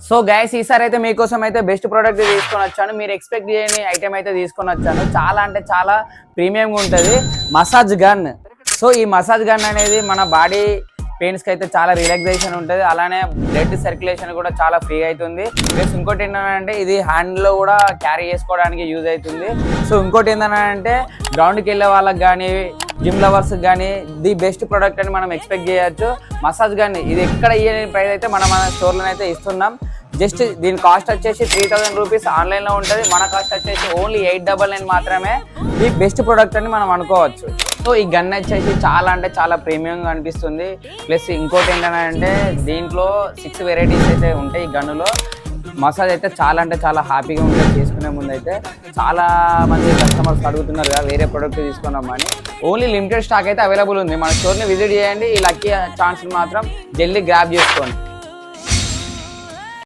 So guys ఈసారి అయితే మీకోసం అయితే బెస్ట్ ప్రోడక్ట్ తీసుకొని వచ్చాను. మీరు ఎక్స్పెక్ట్ చేయని ఐటమ్ అయితే తీసుకొని వచ్చాను. చాలా అంటే చాలా ప్రీమియంగా ఉంటుంది మసాజ్ గన్. సో ఈ మసాజ్ గన్ అనేది మన బాడీ పెయిన్స్కి అయితే చాలా రిలాక్సేషన్ ఉంటుంది. అలానే బ్లడ్ సర్క్యులేషన్ కూడా చాలా ఫ్రీ అవుతుంది. ప్లస్ ఇంకోటి ఏంటంటే ఇది హ్యాండ్లో కూడా క్యారీ చేసుకోవడానికి యూజ్ అవుతుంది. సో ఇంకోటి ఏంటంటే గ్రౌండ్కి వెళ్ళే వాళ్ళకి కానీ జిమ్ లవర్స్కి కానీ ది బెస్ట్ ప్రోడక్ట్ అని మనం ఎక్స్పెక్ట్ చేయొచ్చు. మసాజ్ గన్ ఇది ఎక్కడ ఇయ్యని ప్రైస్ అయితే మన స్టోర్లో అయితే ఇస్తున్నాం. జస్ట్ దీని కాస్ట్ వచ్చేసి 3000 రూపీస్ ఆన్లైన్లో ఉంటుంది. మన కాస్ట్ వచ్చేసి ఓన్లీ 899 మాత్రమే. ఈ బెస్ట్ ప్రోడక్ట్ అని మనం అనుకోవచ్చు. సో ఈ గన్ వచ్చేసి చాలా అంటే చాలా ప్రీమియంగా అనిపిస్తుంది. ప్లస్ ఇంకోటి ఏంటంటే దీంట్లో 6 వెరైటీస్ అయితే ఉంటాయి. ఈ గన్నులో మసాజ్ అయితే చాలా అంటే చాలా హ్యాపీగా ఉంటుంది. చేసుకునే ముందు అయితే చాలా మంది కస్టమర్స్ అడుగుతున్నారు కదా వేరే ప్రోడక్ట్ తీసుకున్నామని. ఓన్లీ లిమిటెడ్ స్టాక్ అయితే అవైలబుల్ ఉంది. మన స్టోర్ని విజిట్ చేయండి. ఈ లక్కీ ఛాన్స్ మాత్రం జల్దీ గ్రాప్ చేసుకోండి.